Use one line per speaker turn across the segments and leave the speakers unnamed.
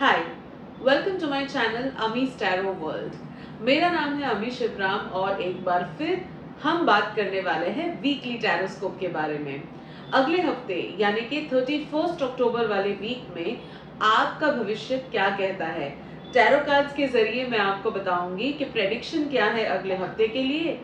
Hi, welcome to my channel Ami's tarot world. मेरा नाम है अमी शिवराम और एक बार फिर हम बात करने वाले हैं वीकली टैरोस्कोप के बारे में। अगले हफ्ते यानी कि 31 अक्टूबर वाले वीक में आपका भविष्य क्या कहता है। टैरो कार्ड्स के जरिए मैं आपको बताऊंगी कि प्रेडिक्शन क्या है अगले हफ्ते के लिए।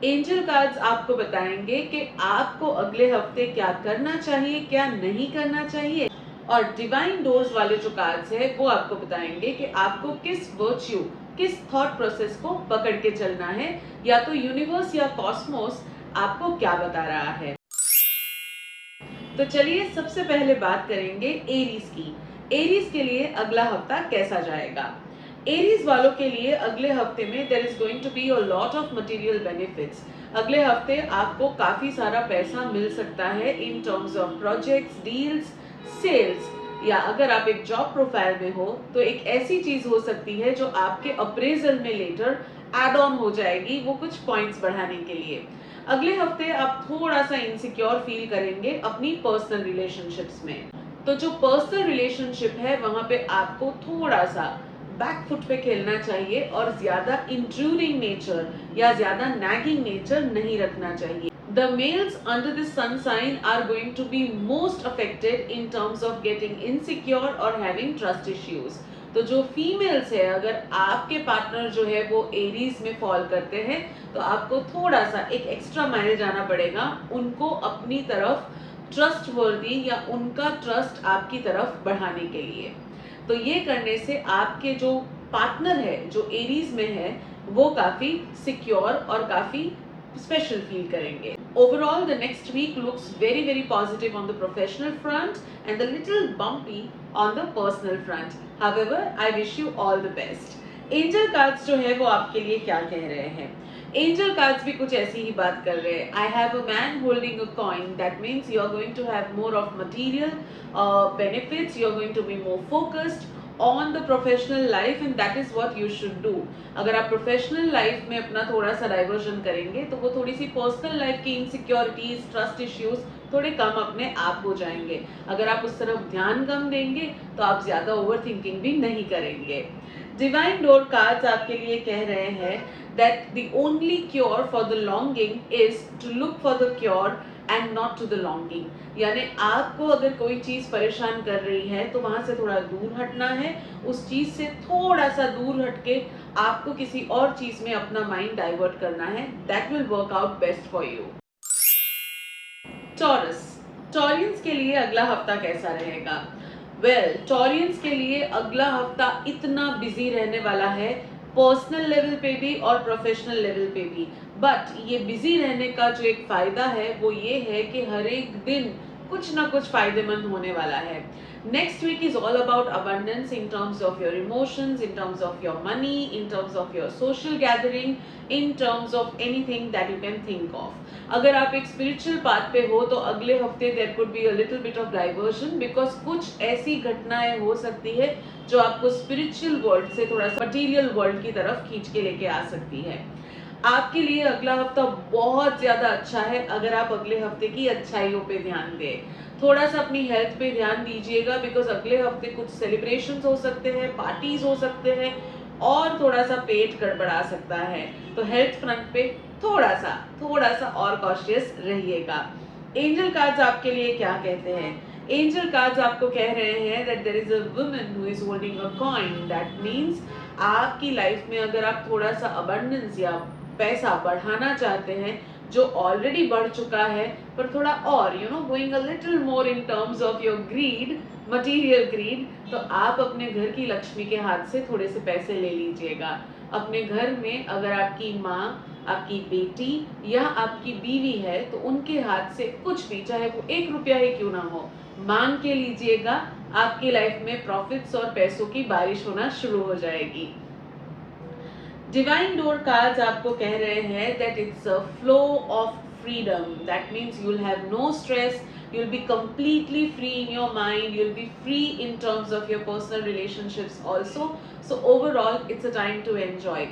एंजल कार्ड्स आपको बताएंगे कि आपको अगले हफ्ते क्या करना चाहिए, क्या नहीं करना चाहिए। और डिवाइन डोर्स वाले जो कार्ड्स है वो आपको बताएंगे कि आपको किस वर्च्यू, किस थॉट प्रोसेस को पकड़ के चलना है, या तो यूनिवर्स या कॉस्मोस आपको क्या बता रहा है। तो चलिए सबसे पहले बात करेंगे एरीज की। एरीज के लिए अगला हफ्ता कैसा जाएगा। एरीज वालों के लिए अगले हफ्ते में there is going to be a lot of material benefits. अगले हफ्ते आपको काफी सारा पैसा मिल सकता है in terms of projects, deals, sales, या अगर आप एक जॉब प्रोफाइल में हो तो एक ऐसी चीज हो सकती है जो आपके अप्रेजल में लेटर एड ऑन हो जाएगी, वो कुछ पॉइंट्स बढ़ाने के लिए। अगले हफ्ते आप थोड़ा सा इनसिक्योर फील करेंगे अपनी पर्सनल रिलेशनशिप्स में। तो जो पर्सनल रिलेशनशिप है वहां पे आपको थोड़ा सा बैक फुट पे खेलना चाहिए और ज्यादा इंट्रूडिंग नेचर या ज्यादा नैगिंग नेचर नहीं रखना चाहिए। The males under the sun sign are going to be most affected in terms of getting insecure or having trust issues. तो जो फीमेल्स है, अगर आपके पार्टनर जो है वो एरीज में फॉल करते हैं तो आपको थोड़ा सा एक एक्स्ट्रा माइल जाना पड़ेगा उनको अपनी तरफ ट्रस्ट वर्दी या उनका ट्रस्ट आपकी तरफ बढ़ाने के लिए। तो ये करने से आपके जो पार्टनर है जो एरीज में है वो काफी सिक्योर और काफी special feel करेंगे। Overall, the next week looks very positive on the professional front and a little bumpy on the personal front. However, I wish you all the best. Angel cards जो है वो आपके लिए क्या कह रहे हैं? Angel cards भी कुछ ऐसी ही बात कर रहे हैं। I have a man holding a coin. That means you are going to have more of material benefits. You are going to be more focused on the professional life and that is what you should do. अगर आप professional life में अपना थोड़ा सा diversion करेंगे तो वो थोड़ी सी पर्सनल लाइफ की इनसिक्योरिटीज, ट्रस्ट इश्यूज थोड़े कम अपने आप हो जाएंगे। अगर आप उस तरफ ध्यान कम देंगे तो आप ज्यादा ओवर थिंकिंग भी नहीं करेंगे। डिवाइन डोर कार्ड्स आपके लिए कह रहे हैं that the only cure for the longing is to look for the cure and not to the longing. यानी आपको अगर कोई चीज परेशान कर रही है तो वहां से थोड़ा दूर हटना है, उस चीज से थोड़ा सा दूर हटके आपको किसी और चीज में अपना माइंड डाइवर्ट करना है। That will work out best for you. Taurus, Taureans के लिए अगला हफ्ता कैसा रहेगा? वेल, टॉरियंस के लिए अगला हफ्ता इतना बिजी रहने वाला है, पर्सनल लेवल पे भी और प्रोफेशनल लेवल पे भी। बट ये बिजी रहने का जो एक फायदा है वो ये है कि हर एक दिन कुछ ना कुछ फायदेमंद होने वाला है। Next week is all about abundance in terms of your emotions, in terms of your money, in terms of your social gathering, in terms of anything that you can think of. अगर आप एक spiritual path पे हो तो अगले हफ्ते there could be a little bit of diversion, because कुछ ऐसी घटनाएं हो सकती है जो आपको स्पिरिचुअल वर्ल्ड से थोड़ा सा मटीरियल वर्ल्ड की तरफ खींच के लेके आ सकती है। आपके लिए अगला हफ्ता बहुत ज्यादा अच्छा है अगर आप अगले हफ्ते की अच्छाइयों पे ध्यान दें। थोड़ा सा अपनी हेल्थ पे ध्यान दीजिएगा, बिकॉज अगले हफ्ते कुछ सेलिब्रेशंस हो सकते हैं, पार्टीज हो सकते हैं और थोड़ा सा पेट गड़बड़ा सकता है। तो हेल्थ फ्रंट पे थोड़ा सा और कॉशियस रहिएगा। एंजल कार्ड्स आपके लिए क्या कहते हैं? एंजल कार्ड्स आपको कह रहे हैं that there is a woman who is holding a coin. That means आपकी लाइफ में अगर आप थोड़ा सा अबंडेंस या पैसा बढ़ाना चाहते हैं जो ऑलरेडी बढ़ चुका है, पर थोड़ा और going a little more in terms of your greed, material greed, तो आप अपने घर की लक्ष्मी के हाथ से थोड़े से पैसे ले लीजिएगा। अपने घर में अगर आपकी माँ, आपकी बेटी या आपकी बीवी है तो उनके हाथ से कुछ भी, चाहे वो 1 रुपया ही क्यों ना हो, मांग के लीजिएगा। आपकी लाइफ में प्रॉफिट्स और पैसों की बारिश होना शुरू हो जाएगी। डिवाइन डोर कार्ड्स आपको कह रहे हैं that it's a flow of freedom. That means you will have no stress, you will be completely free in your mind, you will be free in terms of your personal relationships also. So overall it's a time to enjoy.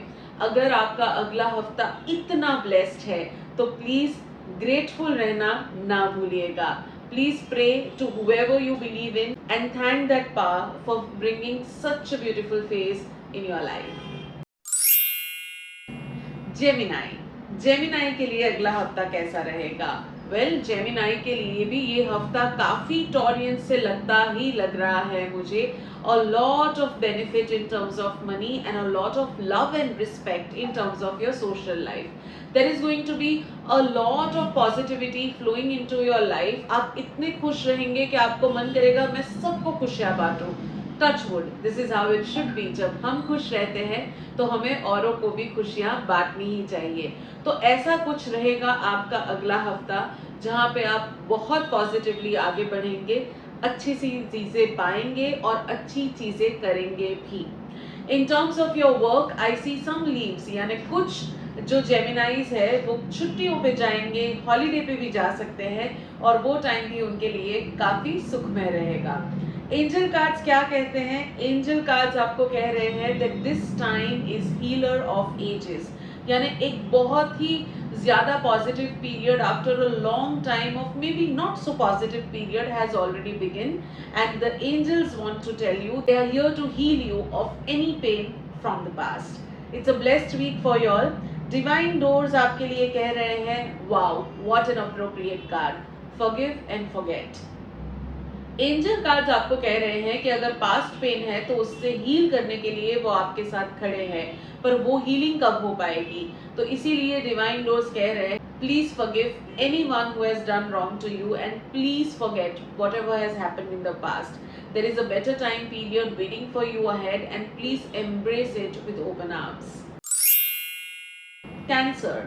अगर आपका अगला हफ्ता इतना blessed है तो please grateful रहना ना भूलिएगा। Please pray to whoever you believe in and thank that power for bringing such a beautiful phase in your life. Gemini, Gemini के लिए अगला हफ्ता कैसा रहेगा? वेल, जेमिनाई के लिए भी ये हफ्ता काफी टॉरियन से लगता ही लग रहा है मुझे. A lot of benefit in terms of money and a lot of love and respect in terms of your social life. There is going to be a lot of positivity flowing into your life. आप इतने खुश रहेंगे कि आपको मन करेगा मैं सबको खुशियाँ बांटूं. Touch wood, this is how it should be. जब हम खुश रहते हैं तो हमें औरों को भी खुशियाँ बांटनी ही चाहिए. तो ऐसा कुछ रहेगा आपका अगला हफ्ता जहाँ पे आप बहुत पॉजिटिवली आगे बढ़ेंगे, अच्छी सी चीज़ें पाएंगे और अच्छी चीज़ें करेंगे भी. In terms of your work I see some leaves, यानी कुछ जो जेमिनाइज है वो छुट्टियों पे जाएंगे, हॉलीडे पे भी जा सकते हैं और वो टाइम भी उनके लिए काफ़ी सुखमय रहेगा. एंजल कार्ड्स क्या कहते हैं? एंजल कार्ड्स आपको कह रहे हैं that this time is healer of ages, यानी एक बहुत ही ज़्यादा positive period after a long time of maybe not so positive period has already begin and the angels want to tell you they are here to heal you of any pain from the past. It's a blessed week for you all. Divine doors आपके लिए कह रहे हैं wow what an appropriate card, forgive and forget. Angel cards आपको कह रहे हैं कि अगर पास्ट पेन है तो उससे हील करने के लिए वो आपके साथ खड़े हैं, पर वो हीलिंग कब हो पाएगी? तो इसीलिए डिवाइन डोर्स कह रहे हैं please forgive anyone who has done wrong to you and please forget whatever has happened in the past. There is a better time period waiting for you ahead and please embrace it with open arms. Cancer,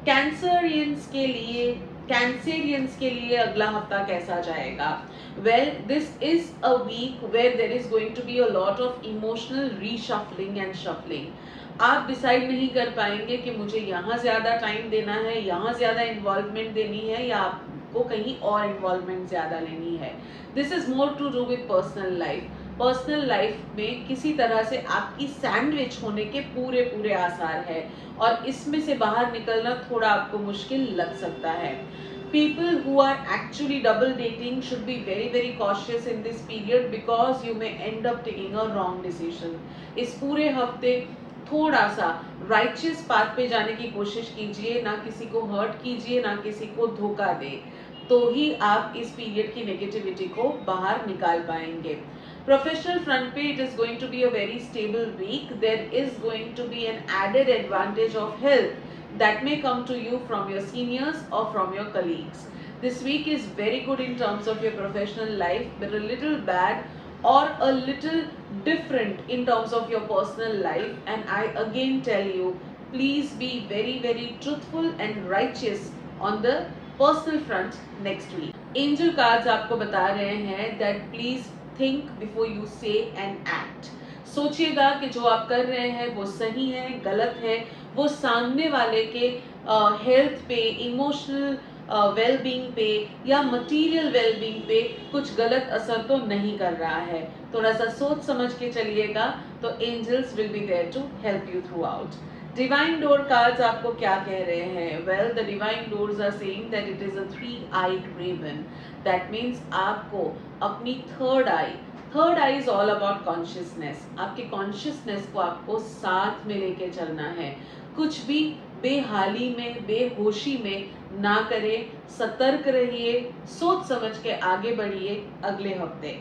Cancerians के लिए अगला हफ्ता कैसा जाएगा? Well, this is a week where there is going to be a lot of emotional reshuffling and shuffling. आप decide नहीं कर पाएंगे कि मुझे यहाँ ज़्यादा टाइम देना है, यहाँ ज़्यादा इन्वॉल्वमेंट देनी है या आपको कहीं और इन्वॉल्वमेंट ज़्यादा लेनी है. This is more to do with personal life. Personal life में किसी तरह से आपकी सैंडविच होने के पूरे पूरे आसार है और इसमें से बाहर निकलना थोड़ा आपको मुश्किल लग सकता है. People who are actually double dating should be very cautious in this period because you may end up taking a wrong decision. इस पूरे हफ्ते थोड़ा सा righteous path पे जाने की कोशिश कीजिए, ना किसी को hurt कीजिए, ना किसी को धोखा दे, तो ही आप इस पीरियड की नेगेटिविटी को बाहर निकाल पाएंगे. प्रोफेशनल फ्रंट पे it is going to be a very stable week. There is going to be an added advantage of health that may come to you from your seniors or from your colleagues. This week is very good in terms of your professional life, but a little bad or a little different in terms of your personal life. And I again tell you, please be very truthful and righteous on the personal front next week. Angel cards आपको बता रहे हैं that please think before you say and act. सोचिएगा कि जो आप कर रहे हैं वो सही है, गलत है, वो सामने वाले के हेल्थ पे, इमोशनल वेलबींग पे या मटेरियल वेलबींग पे कुछ गलत असर तो नहीं कर रहा है. थोड़ा सा सोच समझ के चलिएगा तो angels will be there to help you throughout. Divine door cards आपको क्या कह रहे हैं? Well, the divine doors are saying that it is a 3-eyed raven. That means आपको अपनी third eye is all about consciousness. आपके consciousness को आपको साथ में लेके चलना है. कुछ भी बेहाली में, बेहोशी में ना करें. सतर्क रहिए, सोच समझ के आगे बढ़िए अगले हफ्ते.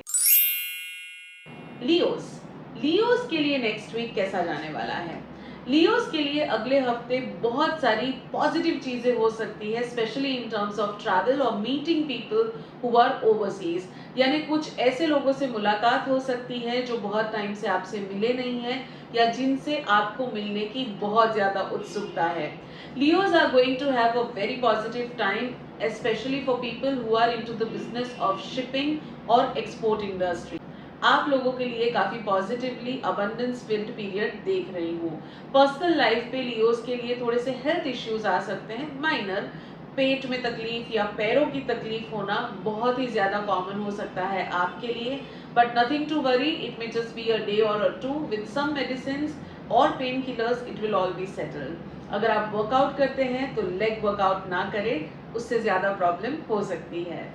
लियोस के लिए नेक्स्ट वीक कैसा जाने वाला है? लियोस के लिए अगले हफ्ते बहुत सारी पॉजिटिव चीजें हो सकती है, specially in terms of travel और meeting people who are overseas. यानी कुछ ऐसे लोगों से मुलाकात हो सकती है जो बहुत टाइम से आपसे मिले नहीं है या जिनसे आपको मिलने की बहुत ज्यादा उत्सुकता है. Leos are going to have a very positive time, especially for people who are into the business of shipping और एक्सपोर्ट इंडस्ट्री. आप लोगों के लिए काफी पॉजिटिवली अबंडेंस फिल्ड पीरियड देख रही हूँ. पर्सनल लाइफ पे लियोस के लिए थोड़े से हेल्थ इश्यूज आ सकते हैं, माइनर. पेट में तकलीफ या पैरों की तकलीफ होना बहुत ही ज्यादा कॉमन हो सकता है आपके लिए, but nothing to worry. It may just be a day और 2 विद सम मेडिसिन और pain killers. It will all be settled. अगर आप वर्कआउट करते हैं तो लेग वर्कआउट ना करें, उससे ज्यादा प्रॉब्लम हो सकती है.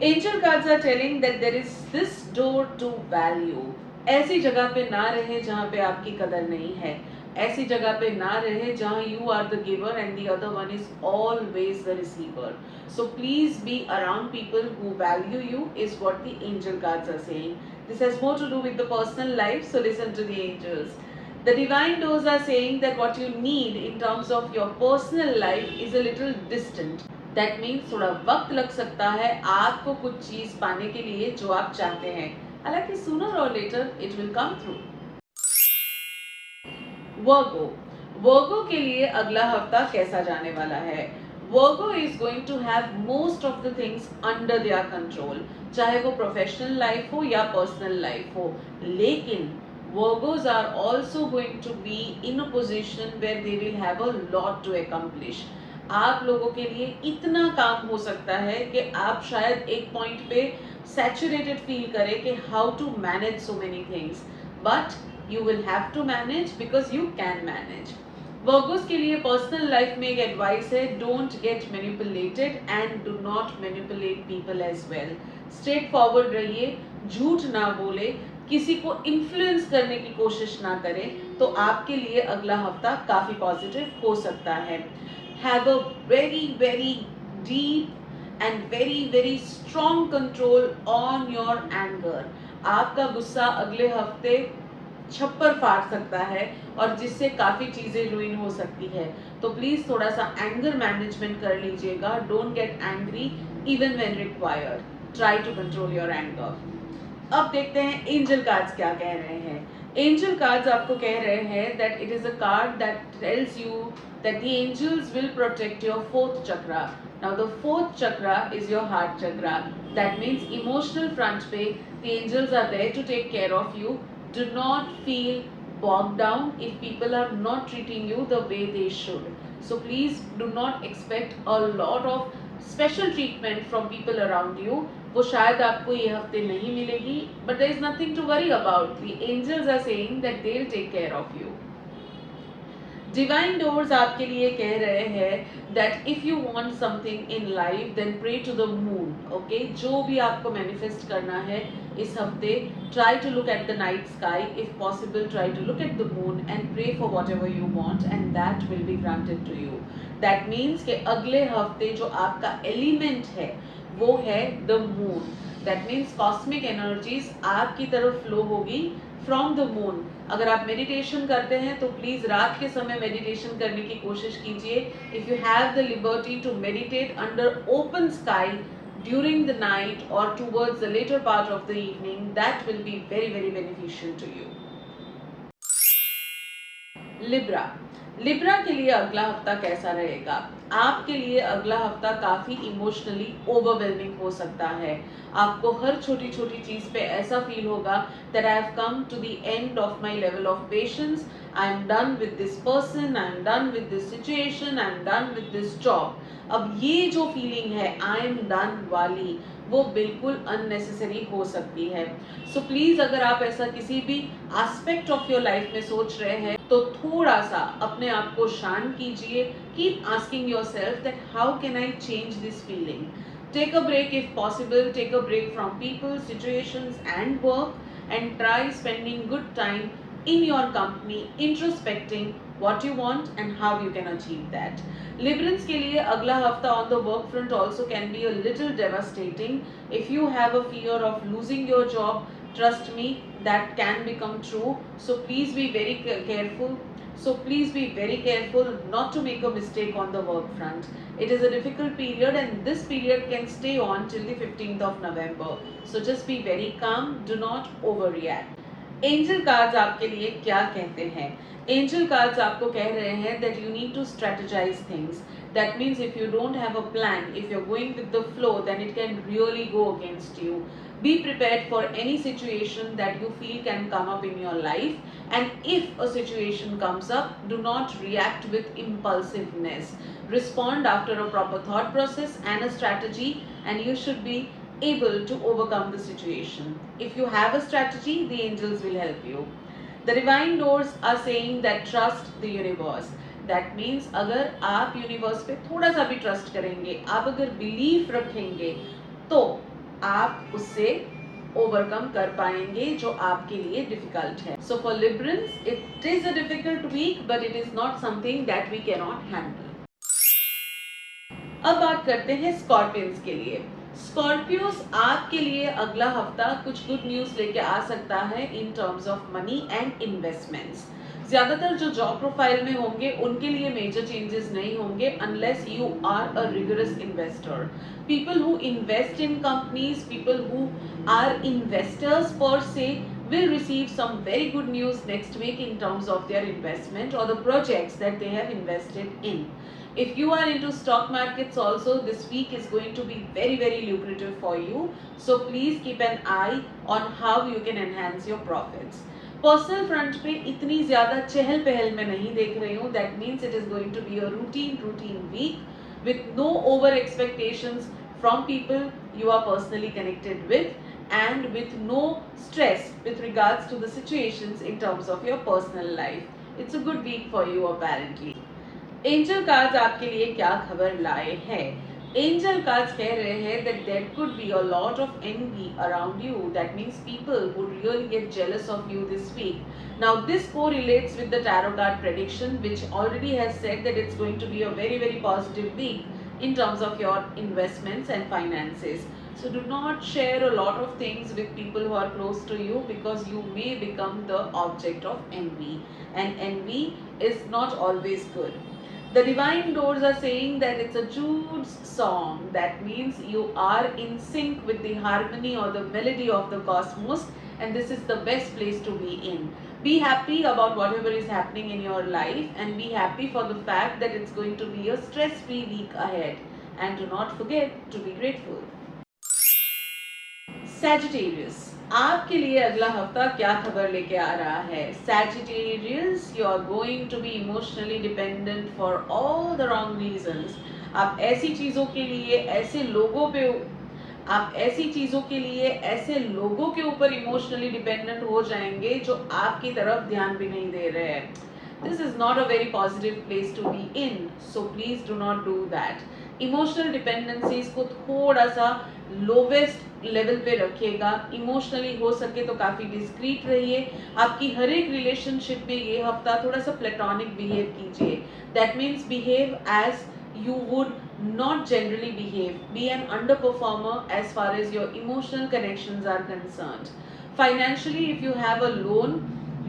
Angel cards are telling that there is this door to value. ऐसी जगह पे ना रहे जहां पे आपकी कदर नहीं है, ऐसी जगह पे ना रहे जहां you are the giver and the other one is always the receiver. So please be around people who value you is what the angel cards are saying. This has more to do with the personal life, so listen to the angels. The divine doors are saying that what you need in terms of your personal life is a little distant. That means थोड़ा वक्त लग सकता है आपको कुछ चीज पाने के लिए जो आप चाहते हैं, हालांकि sooner or later it will come through. वर्गो, वर्गो के लिए अगला हफ्ता कैसा जाने वाला है? Virgo is going to have most of the things under their control, चाहे वो प्रोफेशनल लाइफ हो या पर्सनल लाइफ हो, लेकिन Virgos are also going to be in a position where they will have a lot to accomplish. आप लोगों के लिए इतना काम हो सकता है कि आप शायद एक पॉइंट पे सैचुरेटेड फील करें कि how to manage so many things, but you will have to manage because you can manage. Virgos के लिए पर्सनल लाइफ में एक एडवाइस है, don't get manipulated and do not manipulate people as well. Straight forward रहिए, झूठ ना बोले, किसी को इन्फ्लुएंस करने की कोशिश ना करें, तो आपके लिए अगला हफ्ता काफी पॉजिटिव हो सकता है। Have a very very deep and very very strong control on your anger. आपका गुस्सा अगले हफ्ते छप्पर फाड़ सकता है और जिससे काफी चीजें रुइन हो सकती है, तो प्लीज थोड़ा सा एंगर मैनेजमेंट कर लीजिएगा। Don't get angry even when required, try to control your anger. अब देखते हैं एंजल कार्ड्स क्या कह रहे हैं। एंजल कार्ड्स आपको कह रहे हैं that it is a card that tells you that the angels will protect your fourth chakra. Now the fourth chakra is your heart chakra. That means emotional front पे the angels are there to take care of you. Do not feel bogged down if people are not treating you the way they should. So please do not expect a lot of special treatment from people around you. वो शायद आपको ये हफ्ते नहीं मिलेगी, but there is nothing to worry about. The angels are saying that they'll take care of you. Divine doors आपके लिए कह रहे हैं that if you want something in life then pray to the moon. Okay, जो भी आपको manifest करना है इस हफ्ते, try to look at the night sky, if possible try to look at the moon and pray for whatever you want and that will be granted to you. That means कि अगले हफ्ते जो आपका element है वो है the moon. That means cosmic energies आपकी तरफ फ्लो होगी फ्रॉम द मून. अगर आप मेडिटेशन करते हैं तो प्लीज रात के समय मेडिटेशन करने की कोशिश कीजिए. If you have the liberty to meditate under open sky during the night और towards the later part of the evening, that will be very very beneficial to you. Libra, Libra के लिए अगला हफ्ता कैसा रहेगा? आपके लिए अगला हफ्ता काफी इमोशनली ओवरवेलमिंग हो सकता है. आपको हर छोटी छोटी चीज पे ऐसा फील होगा that I have come to the end of my level of patience. I am done with this person, I am done with this situation, I am done with this job. अब ये जो feeling है आई am done वाली, वो बिल्कुल unnecessary हो सकती है. सो प्लीज अगर आप ऐसा किसी भी एस्पेक्ट ऑफ योर लाइफ में सोच रहे हैं तो थोड़ा सा अपने आप को शांत कीजिए. Keep asking yourself that how can I change this feeling. Take a break if possible, take a break from people, situations and work and try spending good time in your company, introspecting what you want and how you can achieve that. Librans के लिए अगला हफ्ता on the work front also can be a little devastating. If you have a fear of losing your job, trust me, that can become true. So please be very careful. So please be very careful not to make a mistake on the work front. It is a difficult period and this period can stay on till the 15th of November. So just be very calm, do not overreact. Angel cards आपके लिए क्या कहते हैं? Angel cards आपको कह रहे हैं that you need to strategize things. That means if you don't have a plan, if you are going with the flow, then it can really go against you. Be prepared for any situation that you feel can come up in your life, and if a situation comes up, do not react with impulsiveness. Respond after a proper thought process and a strategy, and you should be able to overcome the situation. If you have a strategy, the angels will help you. The divine doors are saying that trust the universe. That means अगर आप universe पे थोड़ा सा भी trust करेंगे, आप अगर belief रखेंगे, तो आप उससे ओवरकम कर पाएंगे जो आपके लिए डिफिकल्ट है. So for Librans it is a difficult week but it is not something that we can not handle. अब बात करते हैं स्कॉर्पियंस के लिए. स्कॉर्पियोस आपके लिए अगला हफ्ता कुछ गुड न्यूज लेके आ सकता है in terms of money and investments. ज्यादातर जो जॉब प्रोफाइल में होंगे उनके लिए मेजर चेंजेस नहीं होंगे unless you are a rigorous investor. People who invest in companies, people who are investors per se will receive some very good news next week in terms of their investment or the projects that they have invested in. If you are into stock markets also, this week is going to be very lucrative for you. So please keep an eye on how you can enhance your profits. Personal front पे इतनी ज्यादा चहल पहल में नहीं देख रही हूँ. That means it is going to be a routine week with no over expectations from people you are personally connected with and with no stress with regards to the situations in terms of your personal life. It's a good week for you apparently. Angel cards आपके लिए क्या खबर लाए हैं. Angel cards कह रहे हैं that there could be a lot of envy around you. That means people would really get jealous of you this week. Now this correlates with the tarot card prediction which already has said that it's going to be a very positive week in terms of your investments and finances. So do not share a lot of things with people who are close to you because you may become the object of envy, and envy is not always good. The divine doors are saying that it's a Jude's song. That means you are in sync with the harmony or the melody of the cosmos, and this is the best place to be in. Be happy about whatever is happening in your life and be happy for the fact that it's going to be a stress-free week ahead. And do not forget to be grateful. Sagittarius, आपके लिए अगला हफ्ता क्या खबर लेके आ रहा है. Sagittarius, you are going to be emotionally dependent for all the wrong reasons. आप ऐसी चीजों के लिए ऐसे लोगों पे आप ऐसी चीजों के लिए ऐसे लोगों के ऊपर इमोशनली डिपेंडेंट हो जाएंगे जो आपकी तरफ ध्यान भी नहीं दे रहे हैं. This is not a very positive place to be in, so please do not do that. Emotional dependencies को थोड़ा सा लोवेस्ट लेवल पे रखिएगा. इमोशनली हो सके तो काफ़ी डिस्क्रीट रहिए. आपकी हर एक रिलेशनशिप में ये हफ्ता थोड़ा सा प्लेटोनिक बिहेव कीजिए. That means behave as you would not generally behave. Be an underperformer as far as your emotional connections are concerned. Financially, if you have a loan,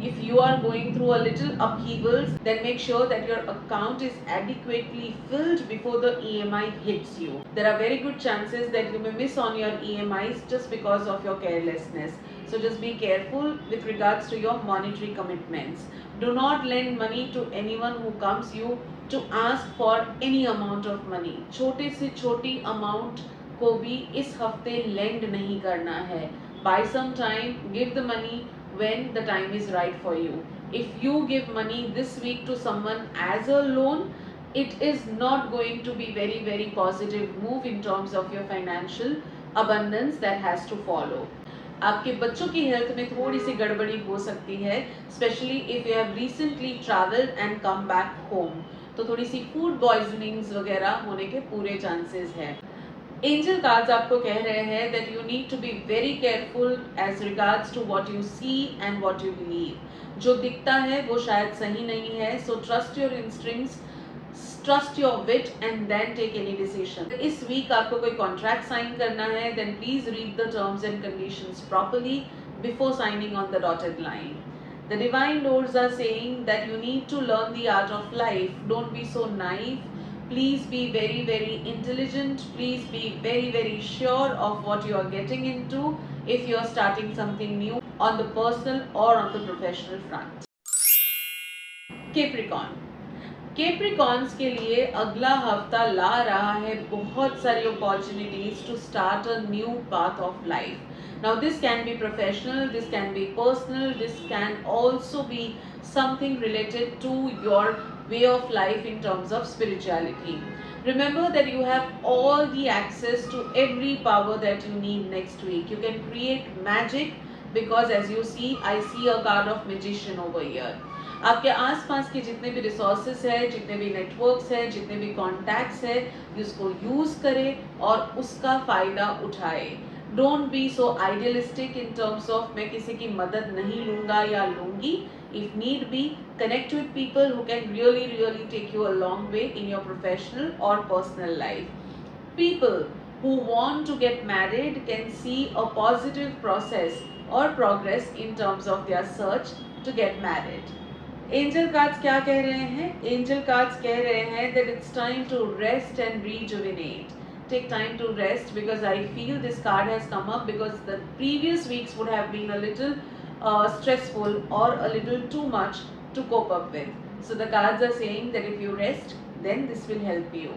if you are going through a little upheavals, then make sure that your account is adequately filled before the EMI hits you. There are very good chances that you may miss on your EMIs just because of your carelessness. So just be careful with regards to your monetary commitments. Do not lend money to anyone who comes you to ask for any amount of money. छोटे से छोटी amount को भी इस हफ्ते lend नहीं करना है. Buy some time, give the money when the time is right for you. If you give money this week to someone as a loan, it is not going to be very positive move in terms of your financial abundance that has to follow. आपके बच्चों की health में थोड़ी सी गड़बड़ी हो सकती है, specially if you have recently travelled and come back home. तो थोड़ी सी फूड पॉइजनिंग्स वगैरह होने के पूरे चांसेस हैं. एंजल कार्ड्स आपको कह रहे हैं that you need to be very careful as regards to what you see and what you believe. जो दिखता है वो शायद सही नहीं है. So trust your instincts, trust your wit and then take any decision. इस वीक आपको कोई कॉन्ट्रैक्ट साइन करना है then please read the terms and conditions properly before signing on the dotted line. The divine lords are saying that you need to learn the art of life. Don't be so naive. Please be very intelligent. Please be very sure of what you are getting into if you are starting something new on the personal or on the professional front. Capricorn, Capricorns के लिए अगला हफ्ता ला रहा है बहुत सारी opportunities to start a new path of life. Now this can be professional, this can be personal, this can also be something related to your way of life in terms of spirituality. Remember that you have all the access to every power that you need next week. You can create magic because as you see, I see a card of magician over here. आपके आसपास के जितने भी resources है, जितने भी networks है, जितने भी कॉन्टैक्ट्स है, उसको यूज करें और उसका फायदा उठाए. Don't be so idealistic in terms of मैं किसी की मदद नहीं लूँगा या लूँगी. If need be, connect with people who can really take you a long way in your professional or personal life. People who want to get married can see a positive process or progress in terms of their search to get married. Angel cards क्या कह रहे हैं? Angel cards कह रहे हैं that it's time to rest and rejuvenate. Take time to rest because I feel this card has come up because the previous weeks would have been a little stressful or a little too much to cope up with. So the cards are saying that if you rest, then this will help you.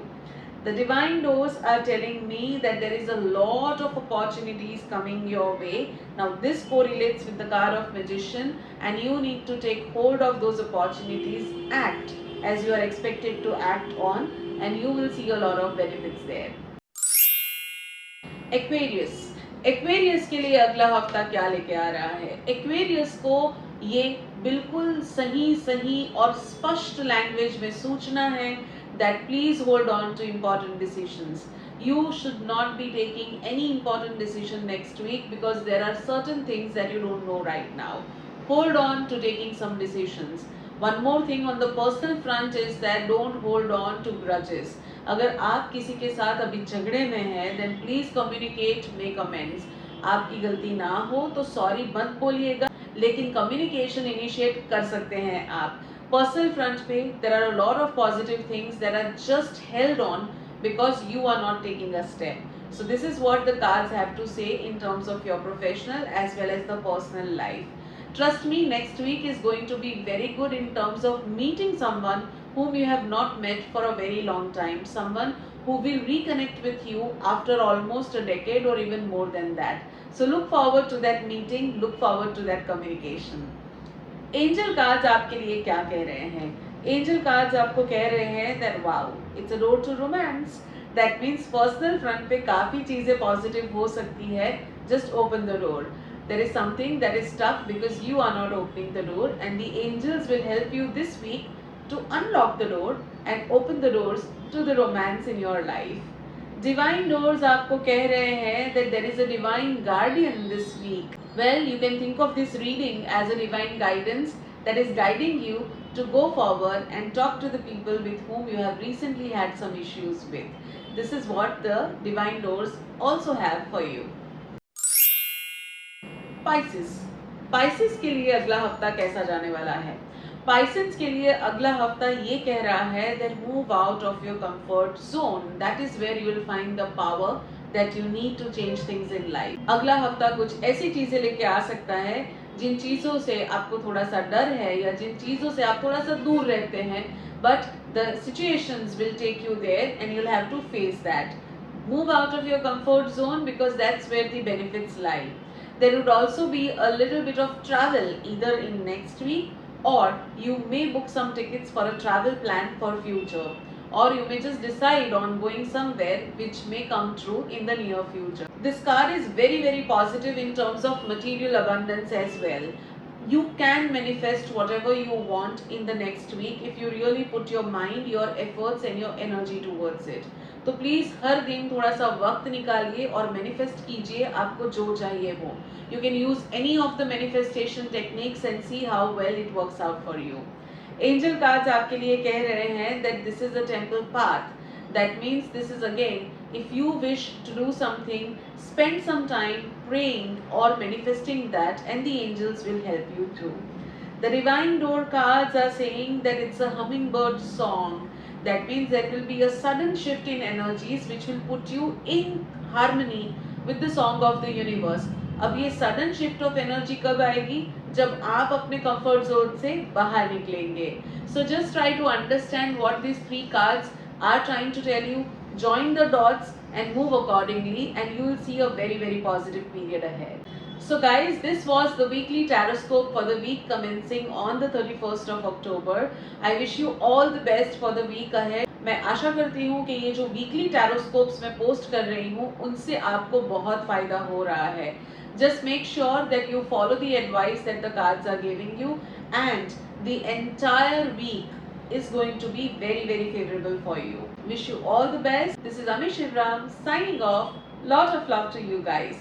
The divine doors are telling me that there is a lot of opportunities coming your way. Now this correlates with the card of magician and you need to take hold of those opportunities, act as you are expected to act on and you will see a lot of benefits there. Aquarius. Aquarius के लिए अगला हफ्ता क्या लेके आ रहा है? Aquarius को ये बिल्कुल सही और स्पष्ट लैंग्वेज में सूचना है that please hold on to important decisions. You should not be taking any important decision next week because there are certain things that you don't know right now. Hold on to taking some decisions. One more thing on the personal front is that don't hold on to grudges. अगर आप किसी के साथ अभी झगड़े में हैं then please communicate, make amends. आपकी गलती ना हो तो सॉरी मत बोलिएगा लेकिन कम्युनिकेशन इनिशिएट कर सकते हैं आप. Personal front पे there are a lot of positive things that are just held on because you are not taking a step. So this is what the cards have to say in terms of your professional as well as the personal life. Trust me, next week is going to be very good in terms of meeting someone whom you have not met for a very long time. Someone who will reconnect with you after almost a decade or even more than that. So look forward to that meeting, look forward to that communication. Angel cards आपके लिए क्या कह रहे हैं? Angel cards आपको कह रहे हैं that wow it's a road to romance. That means personal front पे काफ़ी चीज़ें पॉजिटिव हो सकती है. Just open the door. There is something that is tough because you are not opening the door and the angels will help you this week to unlock the door and open the doors to the romance in your life. Divine doors आपको कह रहे हैं that there is a divine guardian this week. Well, you can think of this reading as a divine guidance that is guiding you to go forward and talk to the people with whom you have recently had some issues with. This is what the divine doors also have for you. Pisces. Pisces के लिए अगला हफ्ता कैसा जाने वाला है? Pisces के लिए अगला हफ्ता ये कह रहा है that move out of your comfort zone. That is where you will find the power that you need to change things in life. अगला हफ्ता कुछ ऐसी चीजें लेके आ सकता है जिन चीजों से आपको थोड़ा सा डर है या जिन चीजों से आप थोड़ा सा दूर रहते हैं, but the situations will take you there and you'll have to face that. Move out of your comfort zone because that's where the benefits lie. There would also be a little bit of travel either in next week or you may book some tickets for a travel plan for future. Or you may just decide on going somewhere which may come true in the near future. This card is very positive in terms of material abundance as well. You can manifest whatever you want in the next week if you really put your mind, your efforts and your energy towards it. तो please हर दिन थोड़ा सा वक्त निकालिए और manifest कीजिए आपको जो चाहिए वो. You can use any of the manifestation techniques and see how well it works out for you. Angel cards आपके लिए कह रहे हैं that this is a temple path. That means this is again, if you wish to do something, spend some time praying or manifesting that and the angels will help you through. The divine door cards are saying that it's a hummingbird song. That means there will be a sudden shift in energies which will put you in harmony with the song of the universe. अब ये sudden shift of energy कब आएगी? जब आप अपने comfort zone से बाहर निकलेंगे. So just try to understand what this three cards are trying to tell you. Join the dots and move accordingly and you will see a very positive period ahead. So guys, this was the weekly taroscope for the week commencing on the 31st of October. I wish you all the best for the week ahead. मैं आशा करती हूँ कि ये जो weekly टैरोस्कोप्स मैं post कर रही हूँ उनसे आपको बहुत फ़ायदा हो रहा है. Just make sure that you follow the advice that the cards are giving you and the entire week is going to be very favorable for you. Wish you all the best. This is Ami Shivram signing off. Lot of love to you guys.